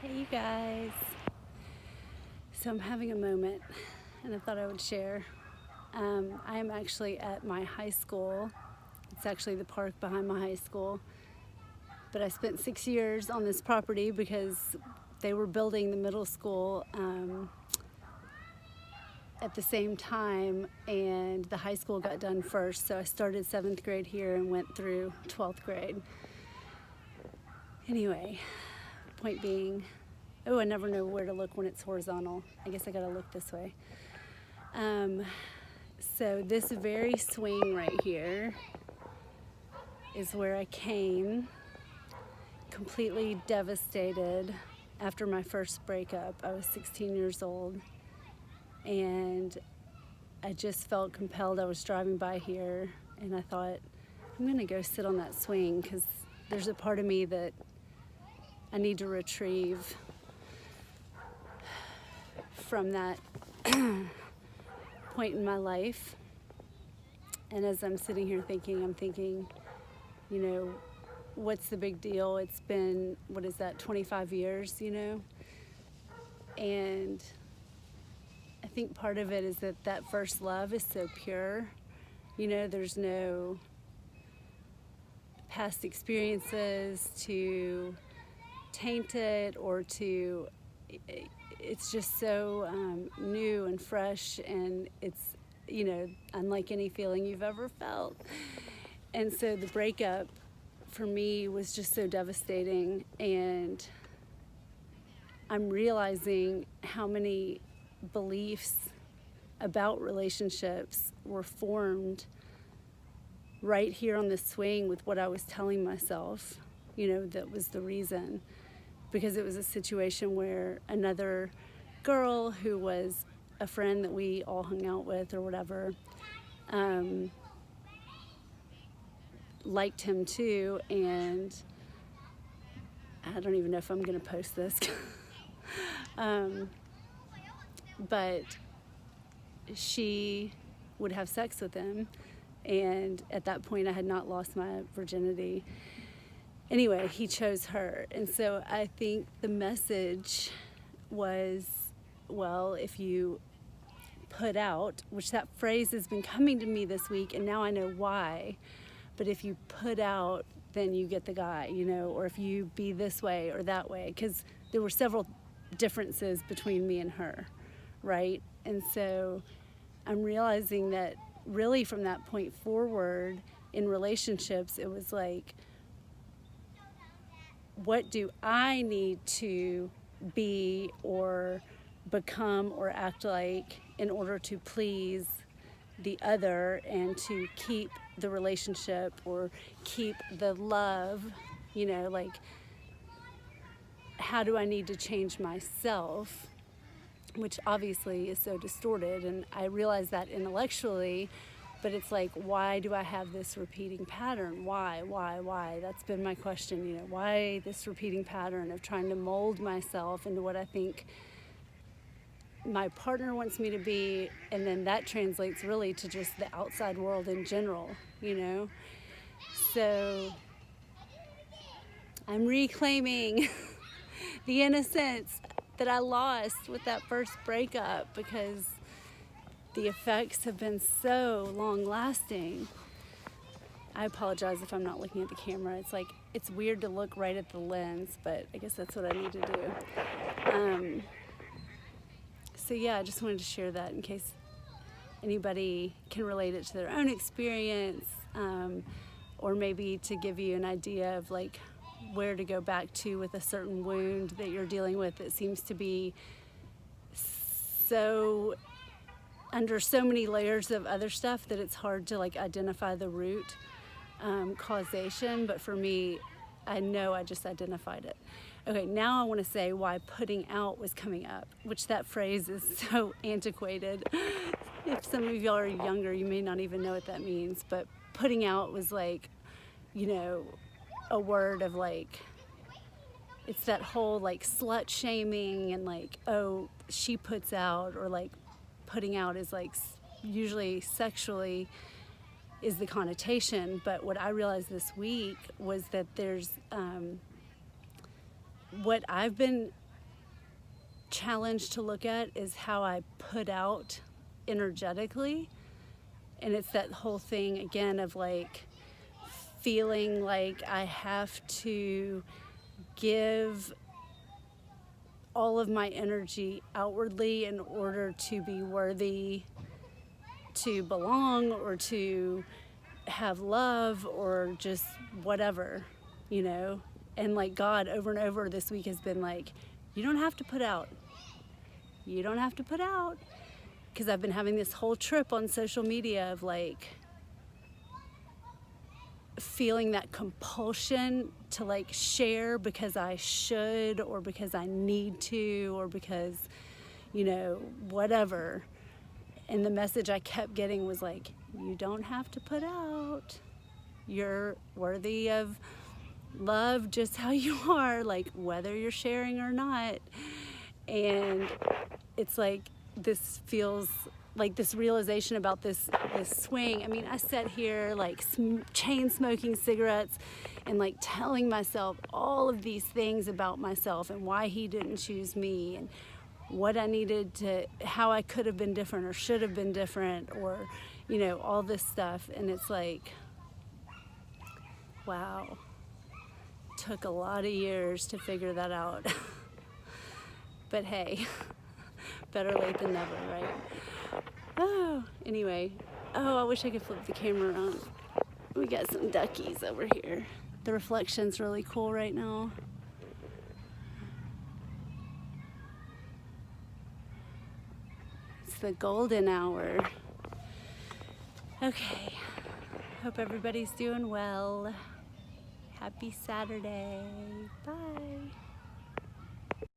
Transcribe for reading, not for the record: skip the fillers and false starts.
Hey you guys. So I'm having a moment and I thought I would share. I am actually at my high school. It's actually the park behind my high school. But I spent 6 years on this property because they were building the middle school at the same time, and the high school got done first. So I started 7th grade here and went through 12th grade. Anyway, point being, I never know where to look when it's horizontal. I guess I gotta look this way. So this very swing right here is where I came, completely devastated after my first breakup. I was 16 years old, and I just felt compelled. I was driving by here and I thought, I'm gonna go sit on that swing because there's a part of me that I need to retrieve from that point in my life. And as I'm sitting here thinking, I'm thinking, what's the big deal? It's been, 25 years, And I think part of it is that first love is so pure. There's no past experiences to taint it or to, it's just so new and fresh, and it's, unlike any feeling you've ever felt. And so the breakup for me was just so devastating, and I'm realizing how many beliefs about relationships were formed right here on the swing with what I was telling myself, that was the reason. Because it was a situation where another girl who was a friend that we all hung out with or whatever, liked him too, and I don't even know if I'm gonna post this. But she would have sex with him, and at that point I had not lost my virginity. Anyway, he chose her. And so I think the message was, well, if you put out, which that phrase has been coming to me this week, and now I know why, but if you put out, then you get the guy, or if you be this way or that way, because there were several differences between me and her, right? And so I'm realizing that really from that point forward in relationships, it was like, what do I need to be or become or act like in order to please the other and to keep the relationship or keep the love, like, how do I need to change myself, which obviously is so distorted, and I realize that intellectually, but it's like, why do I have this repeating pattern? Why? That's been my question, why this repeating pattern of trying to mold myself into what I think my partner wants me to be, and then that translates really to just the outside world in general, So I'm reclaiming the innocence that I lost with that first breakup, because the effects have been so long lasting. I apologize if I'm not looking at the camera. It's like, it's weird to look right at the lens, but I guess that's what I need to do. So yeah, I just wanted to share that in case anybody can relate it to their own experience, or maybe to give you an idea of like where to go back to with a certain wound that you're dealing with that seems to be so under so many layers of other stuff that it's hard to like identify the root causation. But for me, I know I just identified it. Okay, now I want to say why putting out was coming up, which that phrase is so antiquated. If some of y'all are younger, you may not even know what that means, but putting out was like, a word of like, it's that whole like slut shaming and like, oh, she puts out, or like putting out is like usually sexually is the connotation. But what I realized this week was that there's what I've been challenge to look at is how I put out energetically. And it's that whole thing again of like feeling like I have to give all of my energy outwardly in order to be worthy to belong or to have love or just whatever, you know. And like God over and over this week has been like, you don't have to put out. You don't have to put out. Because I've been having this whole trip on social media of like feeling that compulsion to like share because I should or because I need to or because, you know, whatever. And the message I kept getting was like, you don't have to put out. You're worthy of love just how you are, like whether you're sharing or not. And it's like this feels like this realization about this swing. I mean, I sat here like chain smoking cigarettes and like telling myself all of these things about myself and why he didn't choose me and what I needed to, how I could have been different or should have been different or, you know, all this stuff. And it's like, wow, took a lot of years to figure that out. But hey, better late than never, right? Oh, anyway. Oh, I wish I could flip the camera around. We got some duckies over here. The reflection's really cool right now. It's the golden hour. Okay. Hope everybody's doing well. Happy Saturday. Bye.